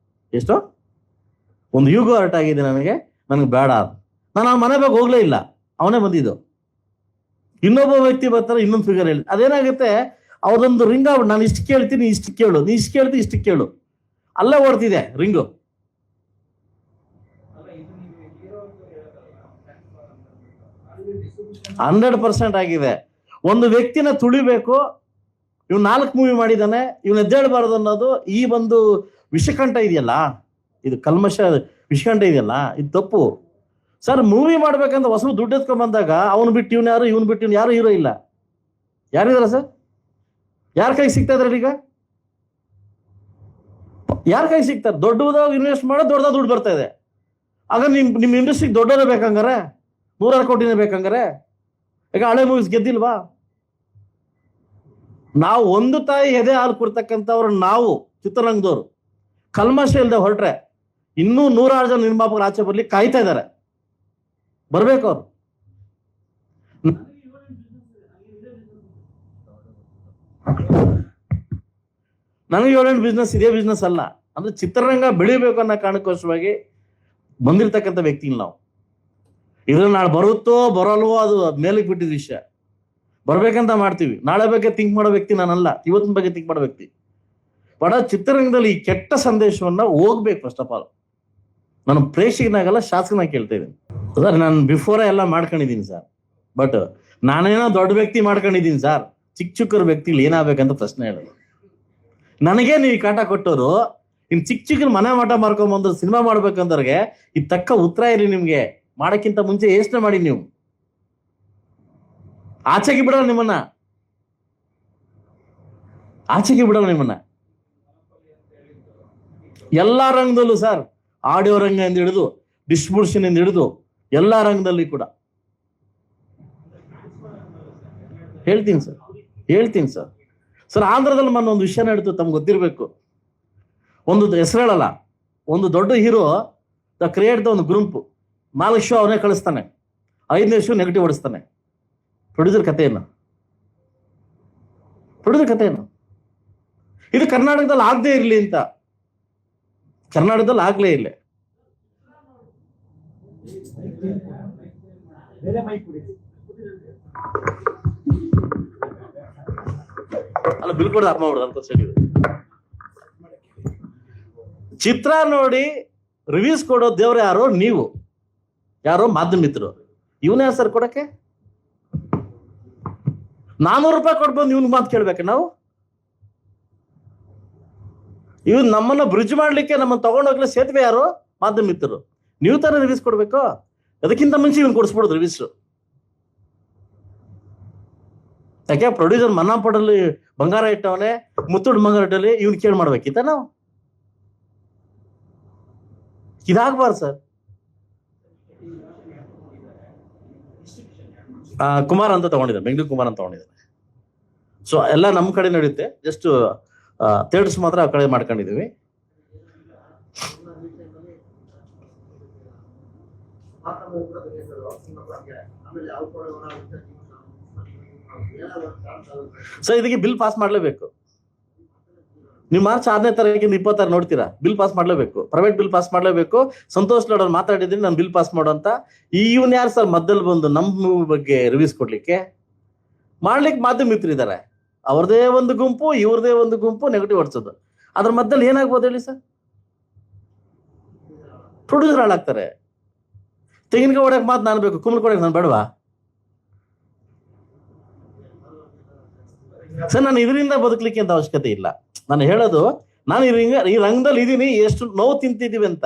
ಎಷ್ಟು? ಒಂದು ಯೂಗೋ ಹರ್ಟ್ ಆಗಿದೆ ನನಗೆ ಬೇಡ. ನಾನು ಆ ಮನೆ ಬಗ್ಗೆ ಹೋಗ್ಲೇ ಇಲ್ಲ, ಅವನೇ ಬಂದಿದ್ದು. ಇನ್ನೊಬ್ಬ ವ್ಯಕ್ತಿ ಬರ್ತಾರೆ, ಇನ್ನೊಂದು ಫಿಗರ್ ಹೇಳಿ. ಅದೇನಾಗುತ್ತೆ, ಅವ್ರದೊಂದು ರಿಂಗ್ ಆಗ್ಬಿಟ್ಟು ನಾನು ಇಷ್ಟು ಕೇಳ್ತೀನಿ, ಇಷ್ಟು ಕೇಳು, ನೀ ಇಷ್ಟು ಕೇಳ್ತೀನಿ, ಇಷ್ಟು ಕೇಳು, ಅಲ್ಲೇ ಓಡ್ತಿದೆ ರಿಂಗು. ಹಂಡ್ರೆಡ್ 100% ಆಗಿದೆ. ಒಂದು ವ್ಯಕ್ತಿನ ತುಳಿಬೇಕು, ಇವ್ 4 ಮೂವಿ ಮಾಡಿದಾನೆ, ಇವ್ನ ಎದ್ದೇಳಬಾರದು ಅನ್ನೋದು ಈ ಒಂದು ವಿಷಕಂಠ ಇದೆಯಲ್ಲ, ಇದು ಕಲ್ಮಶ ವಿಷಕಂಠ ಇದೆಯಲ್ಲ, ಇದು ತಪ್ಪು ಸರ್. ಮೂವಿ ಮಾಡ್ಬೇಕಂತ ಹೊಸ ದುಡ್ಡು ಎತ್ಕೊಂಡ್ ಬಂದಾಗ ಅವನು ಬಿಟ್ಟು ಇವ್ನು ಯಾರು, ಇವ್ನು ಬಿಟ್ಟು ಇವ್ನು ಯಾರು ಹೀರೋ ಇಲ್ಲ. ಯಾರಿದಾರ ಸರ್? ಯಾರ ಕೈ ಸಿಗ್ತಾ ಇದ್ರಲ್ಲಿ ಈಗ? ಯಾರ ಕೈ ಸಿಗ್ತಾರೆ? ದೊಡ್ಡದಾಗ ಇನ್ವೆಸ್ಟ್ ಮಾಡೋ ದೊಡ್ಡದಾಗ ದುಡ್ಡು ಬರ್ತಾ ಇದೆ. ಆಗ ನಿಮ್ ಇಂಡಸ್ಟ್ರಿಗೆ ದೊಡ್ಡವರೇ ಬೇಕಂಗಾರೆ, 100 ಕೋಟಿನೇ ಬೇಕಂಗಾರೆ. ಈಗ ಹಳೆ ಮೂವೀಸ್ ಗೆದ್ದಿಲ್ವಾ? ನಾವು ಒಂದು ತಾಯಿ ಎದೆ ಹಾಲು ಕೊಡ್ತಕ್ಕಂಥವ್ರು ನಾವು ಚಿತ್ರರಂಗದವ್ರು ಕಲ್ಮಶ ಇಲ್ದೆ ಹೊರಟ್ರೆ ಇನ್ನೂ 106 ಜನ ನಿರ್ಮಾಪಕರು ಆಚೆ ಬರ್ಲಿ ಕಾಯ್ತಾ ಇದ್ದಾರೆ, ಬರ್ಬೇಕು ಅವ್ರು. ನನಗೆ 7 ಬಿಸ್ನೆಸ್, ಇದೇ ಬಿಸ್ನೆಸ್ ಅಲ್ಲ. ಅಂದ್ರೆ ಚಿತ್ರರಂಗ ಬೆಳಿಬೇಕು ಅನ್ನೋ ಕಾರಣಕ್ಕೋಸ್ಕರವಾಗಿ ಬಂದಿರ್ತಕ್ಕಂಥ ವ್ಯಕ್ತಿ ನಾವು. ಇದ್ರಲ್ಲಿ ನಾಳೆ ಬರುತ್ತೋ ಬರಲ್ವೋ ಅದು ಮೇಲಕ್ಕೆ ಬಿಟ್ಟಿದ ವಿಷಯ. ಬರ್ಬೇಕಂತ ಮಾಡ್ತೀವಿ. ನಾಳೆ ಬಗ್ಗೆ ಥಿಂಕ್ ಮಾಡೋ ವ್ಯಕ್ತಿ ನಾನಲ್ಲ, ಇವತ್ತಿನ ಬಗ್ಗೆ ಥಿಂಕ್ ಮಾಡೋ ವ್ಯಕ್ತಿ. ಬಡ ಚಿತ್ರರಂಗದಲ್ಲಿ ಈ ಕೆಟ್ಟ ಸಂದೇಶವನ್ನ ಹೋಗ್ಬೇಕು. ಫಸ್ಟ್ ಆಫ್ ಆಲ್ ನಾನು ಪ್ರೇಕ್ಷಕನಾಗಲ್ಲ, ಶಾಸಕನಾಗಿ ಕೇಳ್ತಾ ಇದ್ದೀನಿ ಸರ್. ನಾನು ಬಿಫೋರ್ ಎಲ್ಲ ಮಾಡ್ಕೊಂಡಿದ್ದೀನಿ ಸರ್, ಬಟ್ ನಾನೇನೋ ದೊಡ್ಡ ವ್ಯಕ್ತಿ ಮಾಡ್ಕೊಂಡಿದ್ದೀನಿ ಸರ್. ಚಿಕ್ಕ ವ್ಯಕ್ತಿಗಳು ಏನಾಗಬೇಕಂತ ಪ್ರಶ್ನೆ ಹೇಳೋದು. ನನಗೆ ನೀವು ಕಾಟ ಕೊಟ್ಟವರು ಇನ್ ಚಿಕ್ಕ ಮನೆ ಮಾಟ ಮಾರ್ಕೊಂಡ್ಬಂದು ಸಿನಿಮಾ ಮಾಡ್ಬೇಕಂದ್ರಿಗೆ ಈ ತಕ್ಕ ಉತ್ತರ ಇರಲಿ ನಿಮ್ಗೆ. ಮಾಡಕ್ಕಿಂತ ಮುಂಚೆ ಯೋಚನೆ ಮಾಡಿ. ನೀವು ಆಚೆಗೆ ಬಿಡಲ್ಲ ನಿಮ್ಮನ್ನ, ಆಚೆಗೆ ಬಿಡಲ್ಲ ನಿಮ್ಮನ್ನ. ಎಲ್ಲಾ ರಂಗದಲ್ಲೂ ಸರ್, ಆಡಿಯೋ ರಂಗ ಎಂದು ಹಿಡಿದು ಡಿಸ್ಟ್ರಿಬ್ಯೂಷನ್ ಎಂದು ಹಿಡಿದು ಎಲ್ಲಾ ರಂಗದಲ್ಲಿ ಕೂಡ ಹೇಳ್ತೀನಿ ಸರ್. ಸರ್ ಆಂಧ್ರದಲ್ಲಿ ಮೊನ್ನೆ ಒಂದು ವಿಷಯ ನಡೀತು, ತಮ್ಗೆ ಗೊತ್ತಿರ್ಬೇಕು. ಒಂದು ಹೆಸರು ಹೇಳಲ್ಲ, ಒಂದು ದೊಡ್ಡ ಹೀರೋ ದ ಕ್ರಿಯೇಟ್ ಒಂದು ಗ್ರೂಪ್ 4 ಶೋ ಅವನೇ ಕಳಿಸ್ತಾನೆ, 5ನೇ ಶೋ ನೆಗೆಟಿವ್ ಹೊಡಿಸ್ತಾನೆ. ಪ್ರೊಡ್ಯೂಸರ್ ಕಥೆ ಏನು? ಇದು ಕರ್ನಾಟಕದಲ್ಲಿ ಆಗದೆ ಇರಲಿ ಅಂತ. ಕರ್ನಾಟಕದಲ್ಲಿ ಆಗ್ಲೇ ಇಲ್ಲ. ಅಲ್ಲ ಬಿಲ್ ಕೊಡೋದು ಆತ್ಮ ಮಾಡೋದು ಅಂತ ಸರಿ. ಚಿತ್ರ ನೋಡಿ ರಿವ್ಯೂಸ್ ಕೊಡೋ ದೇವ್ರ ಯಾರೋ ನೀವು, ಯಾರೋ ಮಾಧ್ಯಮ ಮಿತ್ರರು. ಇವನೇ ಸರ್ ಕೊಡಕ್ಕೆ 400 ರೂಪಾಯಿ ಕೊಡ್ಬೋದು. ಇವ್ನ ಮಾತು ಕೇಳ್ಬೇಕು ನಾವು? ಇವ್ನು ನಮ್ಮನ್ನ ಬ್ರಿಡ್ಜ್ ಮಾಡ್ಲಿಕ್ಕೆ, ನಮ್ಮನ್ನ ತಗೊಂಡೋಗ್ಲಿ ಸೇತುವೆ ಯಾರು? ಮಾಧ್ಯಮ ಮಿತ್ರರು. ನೀವು ತರ ರಿವ್ಯೂಸ್ ಕೊಡ್ಬೇಕು. ಅದಕ್ಕಿಂತ ಮುಂಚೆ ಇವ್ನು ಕೊಡಿಸ್ಬಿಡೋದು ರಿವ್ಯೂಸ್. ಯಾಕೆ ಪ್ರೊಡ್ಯೂಸರ್ ಮನ್ನಾಪಡಲ್ಲಿ ಬಂಗಾರ ಇಟ್ಟವನೇ, ಮುತ್ತುಡ್ ಬಂಗಾರ ಇಟ್ಟಲ್ಲಿ ಇವ್ನು ಕೇಳಿ ಮಾಡ್ಬೇಕಿತ್ತ ನಾವು? ಇದಾಗಬಾರ್ದು ಸರ್. ಕುಮಾರ್ ಅಂತ ತಗೊಂಡಿದ್ದಾರೆ, ಬೆಂಗಳೂರು ಕುಮಾರ್ ಅಂತ ತಗೊಂಡಿದ್ದಾರೆ. ಸೊ ಎಲ್ಲ ನಮ್ಮ ಕಡೆ ನಡೆಯುತ್ತೆ. ಜಸ್ಟ್ ಥಿಯೇಟರ್ಸ್ ಮಾತ್ರ ಆ ಕಡೆ ಮಾಡ್ಕೊಂಡಿದೀವಿ. ಸರ್ ಇದಕ್ಕೆ ಬಿಲ್ ಪಾಸ್ ಮಾಡ್ಲೇಬೇಕು. ನೀವು ಮಾರ್ಚ್ 6ನೇ ತಾರೀಕಿಂದ 26 ನೋಡ್ತೀರಾ, ಬಿಲ್ ಪಾಸ್ ಮಾಡ್ಲೇಬೇಕು. ಪ್ರೈವೇಟ್ ಬಿಲ್ ಪಾಸ್ ಮಾಡ್ಲೇಬೇಕು. ಸಂತೋಷ್ ಲಾಡ್ ಮಾತಾಡಿದ್ದೀನಿ, ನಾನು ಬಿಲ್ ಪಾಸ್ ಮಾಡೋ ಅಂತ. ಇವನ್ ಯಾರು ಸರ್ ಮಧ್ಯದಲ್ಲಿ ಬಂದು ನಮ್ಮ ಮೂವಿ ಬಗ್ಗೆ ರಿವ್ಯೂಸ್ ಕೊಡ್ಲಿಕ್ಕೆ? ಮಾಡ್ಲಿಕ್ಕೆ ಮಾಧ್ಯಮ ಮಿತ್ರರಿದ್ದಾರೆ, ಅವ್ರದೇ ಒಂದು ಗುಂಪು, ಇವ್ರದೇ ಒಂದು ಗುಂಪು ನೆಗೆಟಿವ್ ಹೊಡ್ಸೋದು. ಅದ್ರ ಮಧ್ಯದಲ್ಲಿ ಏನಾಗ್ಬೋದು ಹೇಳಿ ಸರ್? ಪ್ರೊಡ್ಯೂಸರ್ ಹಾಳಾಗ್ತಾರೆ. ತೆಂಗಿನಕಾಯಿ ಹೊಡಕ್ ಮಾತು ನಾನು ಬೇಕು, ಕುಂಬಳಕಾಯಿ ಹೊಡಕ್ ನಾನು ಬೇಡವಾ ಸರ್? ನಾನು ಇದರಿಂದ ಬದುಕಲಿಕ್ಕೆ ಅಂತ ಅವಶ್ಯಕತೆ ಇಲ್ಲ. ನಾನು ಹೇಳೋದು, ನಾನು ಈ ರಂಗದಲ್ಲಿ ಇದೀನಿ, ಎಷ್ಟು ನೋವು ತಿಂತಿದೀವಿ ಅಂತ.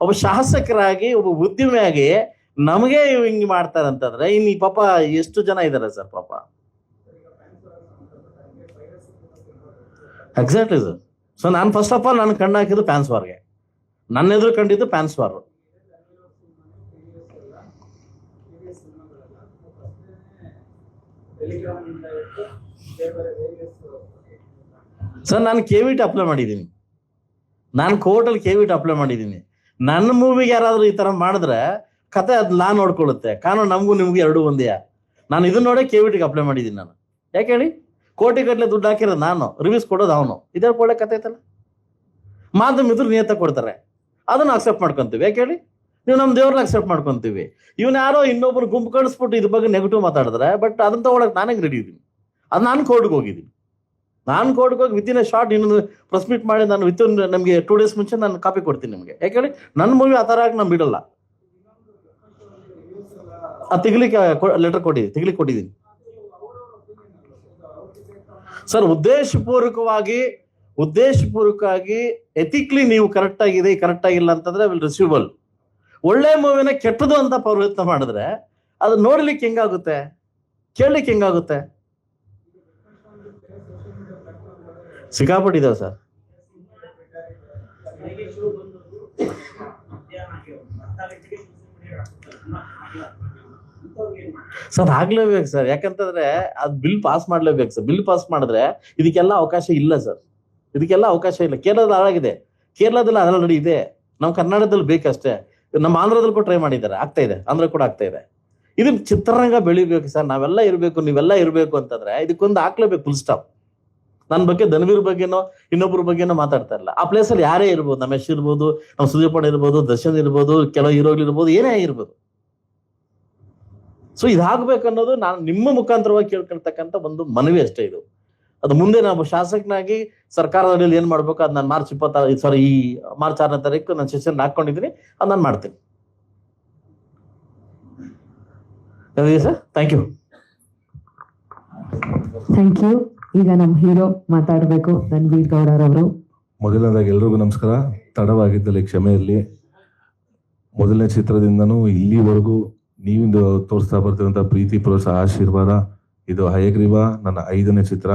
ಒಬ್ಬ ಶಾಸಕರಾಗಿ, ಒಬ್ಬ ಉದ್ಯಮಿಯಾಗಿ ನಮಗೆ ಹಿಂಗ್ ಮಾಡ್ತಾರಂತಂದ್ರೆ ಇನ್ನು ಈ ಪಾಪ ಎಷ್ಟು ಜನ ಇದಾರೆ ಸರ್ ಪಾಪ. Exactly sir. ಸೊ ನಾನು ಫಸ್ಟ್ ಆಫ್ ಆಲ್ ನಾನು ಕಣ್ಣು ಹಾಕಿದ್ದು ಫ್ಯಾನ್ಸ್ ವಾರ್ಗೆ. ನನ್ನ ಎದುರು ಕಂಡಿದ್ದು ಫ್ಯಾನ್ಸ್ ವಾರ್. ಸರ್ ನಾನು KVT ಅಪ್ಲೈ ಮಾಡಿದ್ದೀನಿ, ನಾನು ಕೋರ್ಟಲ್ಲಿ KVT ಅಪ್ಲೈ ಮಾಡಿದ್ದೀನಿ. ನನ್ನ ಮೂವಿಗೆ ಯಾರಾದ್ರೂ ಈ ತರ ಮಾಡಿದ್ರೆ ಕತೆ ಅದು ಲಾ ನೋಡ್ಕೊಳ್ಳುತ್ತೆ, ಕಾನೂನು ನಮಗೂ ನಿಮ್ಗೂ ಎರಡೂ ಒಂದೇ. ನಾನು ಇದನ್ನ ನೋಡೇ KVTಗೆ ಅಪ್ಲೈ ಮಾಡಿದ್ದೀನಿ. ನಾನು ಯಾಕೆ ಹೇಳಿ, ಕೋಟಿಗಟ್ಟಲೆ ದುಡ್ಡು ಹಾಕಿರೋದು ನಾನು, ರಿವ್ಯೂಸ್ ಕೊಡೋದು ಅವನು. ಇದೇ ಒಳ್ಳೆ ಕತೆ ಐತಲ್ಲ. ಮಾಧ್ಯಮ ಇದ್ರು ನಿಯತ ಕೊಡ್ತಾರೆ, ಅದನ್ನ ಅಕ್ಸೆಪ್ಟ್ ಮಾಡ್ಕೊಂತೀವಿ. ಯಾಕೆ ಹೇಳಿ, ನೀವು ನಮ್ಮ ದೇವ್ರನ್ನ ಅಕ್ಸೆಪ್ಟ್ ಮಾಡ್ಕೊಂತೀವಿ. ಇವನ್ ಯಾರೋ ಇನ್ನೊಬ್ರು ಗುಂಪು ಕಳಿಸ್ಬಿಟ್ಟು ಇದ್ರ ಬಗ್ಗೆ ನೆಗೆಟಿವ್ ಮಾತಾಡಿದ್ರೆ, ಬಟ್ ಅದನ್ನ ತಗೊಳಕ್ ನಾನೇ ರೆಡಿ ಇದ್ದೀನಿ. ಅದು ನಾನು ಕೋರ್ಟ್ಗೆ ಹೋಗಿದ್ದೀನಿ. ನಾನು ಕೋರ್ಟ್ಗೆ ಹೋಗಿ ವಿತಿನ್ ಎ ಶಾರ್ಟ್ ಇನ್ನೊಂದು ಪ್ರೆಸ್ ಮೀಟ್ ಮಾಡಿ ನಾನು ವಿತಿನ್ ನಮಗೆ 2 days ಮುಂಚೆ ನಾನು ಕಾಪಿ ಕೊಡ್ತೀನಿ ನಿಮಗೆ. ಯಾಕೆ ಹೇಳಿ, ನನ್ನ ಮೂವಿ ಆ ಥರ ಆಗಿ ನಾನು ಬಿಡಲ್ಲ. ತೆಗಿಲಿಕ್ಕೆ ಲೆಟರ್ ಕೊಟ್ಟಿದ್ದೀನಿ ಸರ್. ಉದ್ದೇಶಪೂರ್ವಕವಾಗಿ ಎಥಿಕ್ಲಿ ನೀವು ಕರೆಕ್ಟ್ ಆಗಿದೆ, ಕರೆಕ್ಟ್ ಆಗಿಲ್ಲ ಅಂತಂದ್ರೆ ವಿಲ್ ರಿಸೀವಬಲ್. ಒಳ್ಳೆ ಮೂವಿನ ಕೆಟ್ಟದು ಅಂತ ಪ್ರಯತ್ನ ಮಾಡಿದ್ರೆ ಅದು ನೋಡ್ಲಿಕ್ಕೆ ಹೆಂಗಾಗುತ್ತೆ, ಕೇಳಲಿಕ್ಕೆ ಹೆಂಗಾಗುತ್ತೆ? ಸಿಕ್ಕಾಪಟ್ಟಿದ್ದಾವೆ ಸರ್. ಸರ್ ಆಗ್ಲೇಬೇಕು ಸರ್, ಯಾಕಂತಂದ್ರೆ ಅದು ಬಿಲ್ ಪಾಸ್ ಮಾಡ್ಲೇಬೇಕು ಸರ್. ಬಿಲ್ ಪಾಸ್ ಮಾಡಿದ್ರೆ ಇದಕ್ಕೆಲ್ಲ ಅವಕಾಶ ಇಲ್ಲ ಸರ್, ಇದಕ್ಕೆಲ್ಲ ಅವಕಾಶ ಇಲ್ಲ. ಕೇರಳದಲ್ಲಿ ಹಾಳಾಗಿದೆ, ಕೇರಳದಲ್ಲಿ ಆಲ್ರೆಡಿ ಇದೆ, ನಮ್ಮ ಕರ್ನಾಟಕದಲ್ಲಿ ಬೇಕಷ್ಟೇ. ನಮ್ಮ ಆಂಧ್ರದಲ್ಲಿ ಕೂಡ ಟ್ರೈ ಮಾಡಿದ್ದಾರೆ, ಆಗ್ತಾ ಇದೆ, ಆಂಧ್ರ ಕೂಡ ಆಗ್ತಾ ಇದೆ. ಇದು ಚಿತ್ರರಂಗ ಬೆಳಿಬೇಕು ಸರ್, ನಾವೆಲ್ಲ ಇರಬೇಕು, ನೀವೆಲ್ಲ ಇರಬೇಕು ಅಂತಂದ್ರೆ ಇದಕ್ಕೊಂದು ಹಾಕ್ಲೇಬೇಕು ಫುಲ್ ಸ್ಟಾಪ್. ನನ್ನ ಬಗ್ಗೆ ಧನ್ವೀರ್ ಬಗ್ಗೆನೋ ಇನ್ನೊಬ್ಬರ ಬಗ್ಗೆನೋ ಮಾತಾಡ್ತಾ ಇಲ್ಲ. ಆ ಪ್ಲೇಸಲ್ಲಿ ಯಾರೇ ಇರ್ಬೋದು, ನಮ್ಮ ಯಶ್ ಇರ್ಬೋದು, ನಮ್ಮ ಸುದೀಪ್ ಇರ್ಬೋದು, ದರ್ಶನ್ ಇರ್ಬೋದು, ಕೆಲವು ಹೀರೋಗಳು ಇರ್ಬೋದು, ಏನೇ ಇರ್ಬೋದು. ಸೊ ಇದಾಗಬೇಕು ಅನ್ನೋದು ನಾನು ನಿಮ್ಮ ಮುಖಾಂತರವಾಗಿ ಕೇಳ್ಕೊಳ್ತಕ್ಕಂಥ ಒಂದು ಮನವಿ ಅಷ್ಟೇ. ಇದು ಅದು ಮುಂದೆ ನಾವು ಶಾಸಕನಾಗಿ ಸರ್ಕಾರದಲ್ಲಿ ಏನ್ ಮಾಡ್ಬೇಕು ಅದು ನಾನು ಮಾರ್ಚ್ 6ನೇ ತಾರೀಕು ನಾನು ಸೆಷನ್ ಹಾಕೊಂಡಿದ್ದೀನಿ, ಅದು ನಾನು ಮಾಡ್ತೀನಿ sir. Thank you. Thank you. ಈಗ ನಮ್ಮ ಹೀರೋ ಮಾತಾಡಬೇಕು, ರಣವೀರ್ ಗೌಡರವರು. ಮೊದಲನೇದಾಗಿ ಎಲ್ರಿಗೂ ನಮಸ್ಕಾರ. ತಡವಾಗಿದ್ದಲ್ಲಿ ಕ್ಷಮೆ ಇರಲಿ. ಮೊದಲನೇ ಚಿತ್ರದಿಂದನೂ ಇಲ್ಲಿವರೆಗೂ ನೀವು ತೋರಿಸ್ತಾ ಬರ್ತಿರುವಂಥ ಪ್ರೀತಿ, ಪ್ರೋತ್ಸಾಹ, ಆಶೀರ್ವಾದ, ಇದು ಹಯಗ್ರೀವ ನನ್ನ 5ನೇ ಚಿತ್ರ.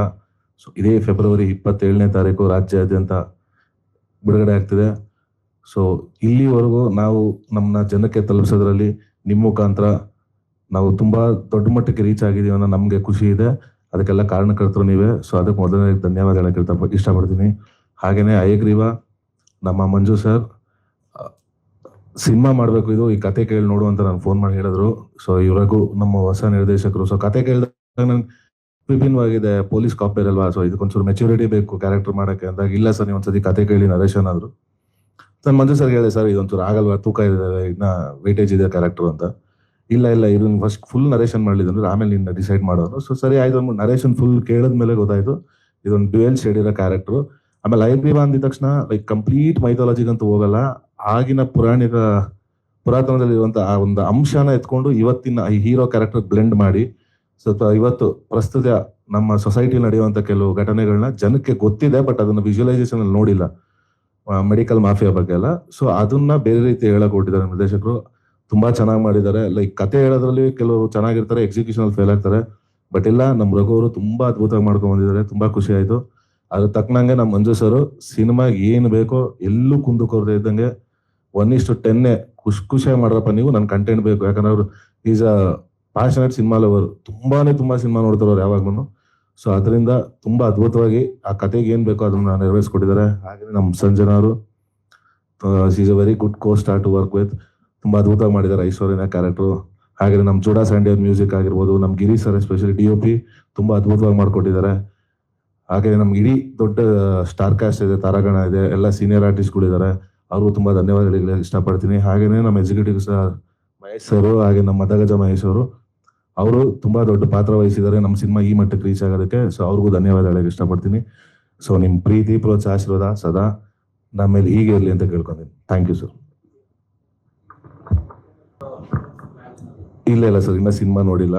ಸೊ ಇದೇ ಫೆಬ್ರವರಿ 27ನೇ ತಾರೀಕು ರಾಜ್ಯಾದ್ಯಂತ ಬಿಡುಗಡೆ ಆಗ್ತಿದೆ. ಸೊ ಇಲ್ಲಿವರೆಗೂ ನಾವು ನಮ್ಮನ್ನ ಜನಕ್ಕೆ ತಲುಪಿಸೋದ್ರಲ್ಲಿ ನಿಮ್ಮ ಮುಖಾಂತರ ನಾವು ತುಂಬಾ ದೊಡ್ಡ ಮಟ್ಟಕ್ಕೆ ರೀಚ್ ಆಗಿದೀವಿ ಅನ್ನೋ ನಮಗೆ ಖುಷಿ ಇದೆ. ಅದಕ್ಕೆಲ್ಲ ಕಾರಣಕರ್ತರು ನೀವೇ. ಸೊ ಅದಕ್ಕೆ ಮೊದಲನೇ ಧನ್ಯವಾದ ಹೇಳಕ್ಕೆ ಇಷ್ಟಪಡ್ತೀನಿ. ಹಾಗೇನೆ ಹಯಗ್ರೀವ ನಮ್ಮ ಮಂಜು ಸರ್ ಸಿನಿಮಾ ಮಾಡಬೇಕು, ಇದು ಈ ಕತೆ ಕೇಳಿ ನೋಡು ಅಂತ ನಾನು ಫೋನ್ ಮಾಡಿ ಹೇಳಿದ್ರು. ಸೊ ಇವ್ರಿಗೂ ನಮ್ಮ ಹೊಸ ನಿರ್ದೇಶಕರು. ಸೊ ಕತೆ ಕೇಳಿದಾಗ ನನ್ಗೆ ವಿಭಿನ್ನವಾಗಿದೆ, ಪೊಲೀಸ್ ಕಾಪೇರ್ ಅಲ್ವಾ, ಸೊ ಇದಕ್ಕೊಂಚೂರು ಮೆಚುರಿಟಿ ಬೇಕು ಕ್ಯಾರೆಕ್ಟರ್ ಮಾಡಕ್ಕೆ ಅಂದಾಗ, ಇಲ್ಲ ಸರ್ ನೀವು ಒಂದ್ಸತಿ ಕತೆ ಕೇಳಿ ನರೇಶನ್ ಆದ್ರು. ನಾನು ಮಂಜು ಸರ್ ಹೇಳಿದೆ, ಸರ್ ಇದೊಂಚೂರು ಆಗಲ್ವಾ, ತೂಕ ಇದೆ, ಇನ್ನ ವೇಟೇಜ್ ಇದೆ ಕ್ಯಾರೆಕ್ಟರ್ ಅಂತ. ಇಲ್ಲ ಇದನ್ನ ಫಸ್ಟ್ ಫುಲ್ ನರೇಶನ್ ಮಾಡ್ಲಿದ್ರೆ ಆಮೇಲೆ ನಿನ್ನ ಡಿಸೈಡ್ ಮಾಡೋರು. ಸೊ ಸರಿ ಆಯ್ತು, ನರೇಶನ್ ಫುಲ್ ಕೇಳಿದ್ಮೇಲೆ ಗೊತ್ತಾಯ್ತು ಇದೊಂದು ಡ್ಯುಯಲ್ ಶೇಡ್ ಇರೋ ಕ್ಯಾರೆಕ್ಟರ್. ಆಮೇಲೆ ಹಯಗ್ರೀವ ಅಂದಿದ ತಕ್ಷಣ ಲೈಕ್ ಕಂಪ್ಲೀಟ್ ಮೈಥಾಲಜಿಗಂತೂ ಹೋಗಲ್ಲ, ಆಗಿನ ಪುರಾತನದಲ್ಲಿ ಇರುವಂತಹ ಆ ಒಂದು ಅಂಶನ ಎತ್ಕೊಂಡು ಇವತ್ತಿನ ಈ ಹೀರೋ ಕ್ಯಾರೆಕ್ಟರ್ ಬ್ಲೆಂಡ್ ಮಾಡಿ ಸ್ವಲ್ಪ ಇವತ್ತು ಪ್ರಸ್ತುತ ನಮ್ಮ ಸೊಸೈಟಿ ನಡೆಯುವಂತ ಕೆಲವು ಘಟನೆಗಳನ್ನ ಜನಕ್ಕೆ ಗೊತ್ತಿದೆ, ಬಟ್ ಅದನ್ನ ವಿಜುವಲೈಸೇಷನ್ ಅಲ್ಲಿ ನೋಡಿಲ್ಲ, ಮೆಡಿಕಲ್ ಮಾಫಿಯಾ ಬಗ್ಗೆ ಎಲ್ಲ. ಸೊ ಅದನ್ನ ಬೇರೆ ರೀತಿ ಹೇಳಕ್ ಕೊಟ್ಟಿದ್ದಾರೆ ನಿರ್ದೇಶಕರು. ತುಂಬಾ ಚೆನ್ನಾಗಿ ಮಾಡಿದ್ದಾರೆ. ಲೈಕ್ ಕತೆ ಹೇಳೋದ್ರಲ್ಲಿ ಕೆಲವರು ಚೆನ್ನಾಗಿರ್ತಾರೆ, ಎಕ್ಸಿಕ್ಯೂಷನ್ ಅಲ್ಲಿ ಫೇಲ್ ಆಗ್ತಾರೆ. ಬಟ್ ಇಲ್ಲ, ನಮ್ಮ ರಘು ಅವರು ತುಂಬಾ ಅದ್ಭುತವಾಗಿ ಮಾಡ್ಕೊಂಡ್ ಬಂದಿದ್ದಾರೆ. ತುಂಬಾ ಖುಷಿ ಆಯ್ತು. ಅದ್ರ ತಕ್ಕನಂಗೆ ನಮ್ಮ ಮಂಜು ಸರ್ ಸಿನಿಮಾಗೆ ಏನ್ ಬೇಕೋ ಎಲ್ಲೂ ಕುಂದುಕೊರದೆ ಇದ್ದಂಗೆ 1:10 ಖುಷಿಯಾಗಿ ಮಾಡ್ರಪ್ಪ ನೀವು, ನನ್ ಕಂಟೆಂಟ್ ಬೇಕು. ಯಾಕಂದ್ರೆ ಅವ್ರು is a passionate cinema lover, ತುಂಬಾ ಸಿನಿಮಾ ನೋಡ್ತಾರವ್ರು ಯಾವಾಗ್ಲೂ. ಸೊ ಅದರಿಂದ ತುಂಬಾ ಅದ್ಭುತವಾಗಿ ಆ ಕತೆಗೆ ಏನ್ ಬೇಕೋ ಅದನ್ನ ನೆರವೇರಿಸ್ಕೊಟ್ಟಿದ್ದಾರೆ. ಹಾಗೆ ನಮ್ಮ ಸಂಜನಾ ಅವರು is a very good co star to work with. ತುಂಬಾ ಅದ್ಭುತವಾಗಿ ಮಾಡಿದ್ದಾರೆ ಐಶ್ವರ್ಯನ ಕ್ಯಾರೆಕ್ಟರ್. ಹಾಗೆ ನಮ್ಮ ಜೋಡಾ ಸ್ಯಾಂಡಿ ಅವ್ರ ಮ್ಯೂಸಿಕ್ ಆಗಿರ್ಬೋದು, ನಮ್ ಗಿರಿ ಸರ್ ಎಸ್ಪೆಷಲಿ DOP ತುಂಬಾ ಅದ್ಭುತವಾಗಿ ಮಾಡ್ಕೊಟ್ಟಿದ್ದಾರೆ. ಹಾಗೆ ನಮ್ಗೆ ಇಡೀ ದೊಡ್ಡ ಸ್ಟಾರ್ ಕಾಸ್ಟ್ ಇದೆ, ತಾರಾಗಣ ಇದೆ, ಎಲ್ಲ ಸೀನಿಯರ್ ಆರ್ಟಿಸ್ಟ್ಗಳಿದ್ದಾರೆ. ಅವ್ರಿಗೂ ತುಂಬಾ ಧನ್ಯವಾದ ಹೇಳಲಿಕ್ಕೆ ಇಷ್ಟಪಡ್ತೀನಿ. ಹಾಗೇನೆ ನಮ್ಮ ಎಕ್ಸಿಕ್ಯೂಟಿವ್ ಸರ್ ಮಹೇಶ್ ಸರ್, ಹಾಗೆ ನಮ್ಮ ಮದಗಜ ಮಹೇಶ್ ಅವರು ತುಂಬಾ ದೊಡ್ಡ ಪಾತ್ರ ವಹಿಸಿದ್ದಾರೆ ನಮ್ಮ ಸಿನಿಮಾ ಈ ಮಟ್ಟಕ್ಕೆ ರೀಚ್ ಆಗೋದಕ್ಕೆ. ಸೊ ಅವ್ರಿಗೂ ಧನ್ಯವಾದ ಹೇಳಕ್ಕೆ ಇಷ್ಟಪಡ್ತೀನಿ. ಸೊ ನಿಮ್ ಪ್ರೀತಿ, ಪ್ರೋತ್ಸಾಹ, ಆಶೀರ್ವಾದ ಸದಾ ನಮ್ಮ ಮೇಲೆ ಹೀಗೆ ಇರಲಿ ಅಂತ ಕೇಳ್ಕೊಂತೀನಿ. Thank you sir. ಇಲ್ಲ ಸರ್, ಇನ್ನ ಸಿನಿಮಾ ನೋಡಿಲ್ಲ,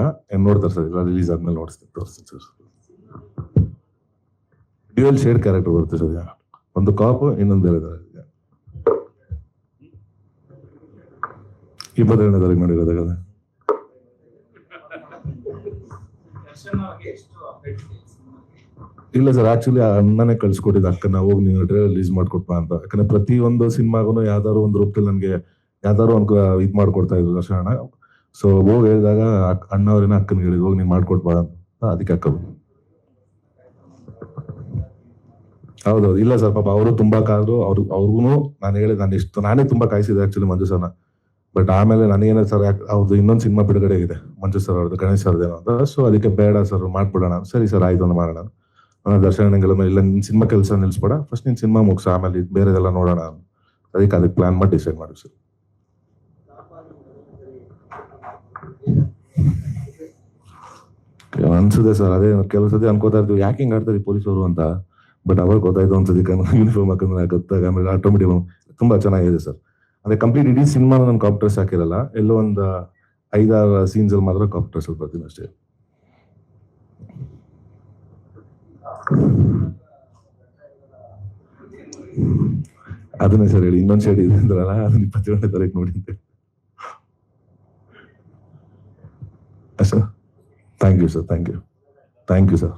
ನೋಡ್ತಾರೆ ಸರ್, ಇಲ್ಲ ರಿಲೀಸ್ ಆದ್ಮೇಲೆ ತೋರಿಸ್ತೀನಿ ಸರ್. ಡ್ಯುಯಲ್ ಶೇಡ್ ಕ್ಯಾರೆಕ್ಟರ್ ಬರುತ್ತೆ ಸರ್, ಒಂದು ಕಾಪ್ ಇನ್ನೊಂದು ಬೇರೆ 27ನೇ ತಾರೀಕು ಮಾಡಿರೋದಾಗ. ಇಲ್ಲ ಸರ್, ಆಕ್ಚುಲಿ ಅಣ್ಣನೇ ಕಳ್ಸಿಕೊಟ್ಟಿದ್ದ ಅಕ್ಕನ, ಹೋಗಿ ನೀವು ಟ್ರೈಲರ್ ರಿಲೀಸ್ ಮಾಡ್ಕೊಟ್ಪ ಅಂತ. ಯಾಕಂದ್ರೆ ಪ್ರತಿ ಒಂದು ಸಿನಿಮಾಗೂ ಯಾವ್ದಾದ್ರು ಒಂದು ರೂಪದಲ್ಲಿ ನನ್ಗೆ ಯಾವ್ದಾದ್ರು ಒಂದು ಇದ್ ಮಾಡ್ಕೊಡ್ತಾ ಇದ್ರು ದರ್ಶನ. ಸೊ ಹೋಗಿ ಹೇಳಿದಾಗ ಅಣ್ಣವ್ರೇನ ಅಕ್ಕನಿಗೆ ಹೇಳಿದ್, ಹೋಗಿ ನೀನ್ ಮಾಡ್ಕೊಟ್ಬಾ ಅಂತ. ಅದಕ್ಕೆ ಅಕ್ಕ ಹೌದೌದು, ಇಲ್ಲ ಸರ್, ಪಾಪ ಅವರು ತುಂಬಾ ಕಾದ್ರು, ಅವ್ರಿಗೂ ನಾನು ಹೇಳಿದ್, ನಾನೇ ತುಂಬಾ ಕಾಯಿಸಿದೆ ಆಕ್ಚುಲಿ ಮಂಜು ಸರ್ನ. ಬಟ್ ಆಮೇಲೆ ನನಗೇನ ಸರ್, ಅವ್ರದ್ದು ಇನ್ನೊಂದು ಸಿನಿಮಾ ಬಿಡುಗಡೆ ಇದೆ ಮಂಜು ಸರ್ ಅವ್ರದ್ದು, ಗಣೇಶ್ ಸರ್ದೇನೋ ಅಂತ. ಸೊ ಅದಕ್ಕೆ ಬೇಡ ಸರ್, ಮಾಡ್ಬಿಡೋಣ. ಸರಿ ಸರ್, ಆಯ್ತು ಅಂತ ಮಾಡೋಣ. ದರ್ಶನ ನಂಗೆಲ್ಲ ಇಲ್ಲ, ನಿನ್ ಸಿನಿಮಾ ಕೆಲಸ ನಿಲ್ಸ್ಬೇಡ, ಫಸ್ಟ್ ನಿನ್ ಸಿನಿಮಾ ಮುಗಿಸ, ಆಮೇಲೆ ಬೇರೆದೆಲ್ಲ ನೋಡೋಣ. ಅದಕ್ಕೆ ಪ್ಲಾನ್ ಮಾಡಿ ಡಿಸೈಡ್ ಮಾಡಿ ಸರ್. ಅನ್ಸುತ್ತೆ ಸರ್, ಅದೇ ಕೆಲವು ಸತಿ ಅನ್ಕೋತಾ ಇರ್ತೀವಿ, ಯಾಕೆ ಹಿಂಗ್ ಆಡ್ತಾರೆ ಪೊಲೀಸರು ಅಂತ. ಬಟ್ ಅವಾಗ ಗೊತ್ತಾಯ್ತು ಒಂದ್ಸತಿ ಯೂನಿಫಾರ್ಮ್ ಹಾಕಿದ್ರೆ ಗೊತ್ತಾಗ, ಆಮೇಲೆ ಆಟೋಮೆಟಿಕ್ ತುಂಬಾ ಚೆನ್ನಾಗಿದೆ ಸರ್. ಅಂದ್ರೆ ಕಂಪ್ಲೀಟ್ ಇಡೀ ಸಿನಿಮಾ ನಾನು ಕಾಪ್ಟರ್ಸ್ ಹಾಕಿರಲ್ಲ, ಎಲ್ಲೋ ಒಂದು 5-6 ಸೀನ್ಸ್ ಅಲ್ಲಿ ಮಾತ್ರ ಕಾಪ್ಟರ್ಸ್ ಬರ್ತೀನಿ ಅಷ್ಟೇ. ಅದನ್ನೇ ಸರ್ ಹೇಳಿ, ಇನ್ನೊಂದ್ ಶೇಡ್ ಇದೆ ಅಂದ್ರಲ್ಲ, ಅದನ್ನ 27ನೇ ತಾರೀಕು ನೋಡಿ ಅಂತ. Sir thank you sir, thank you sir.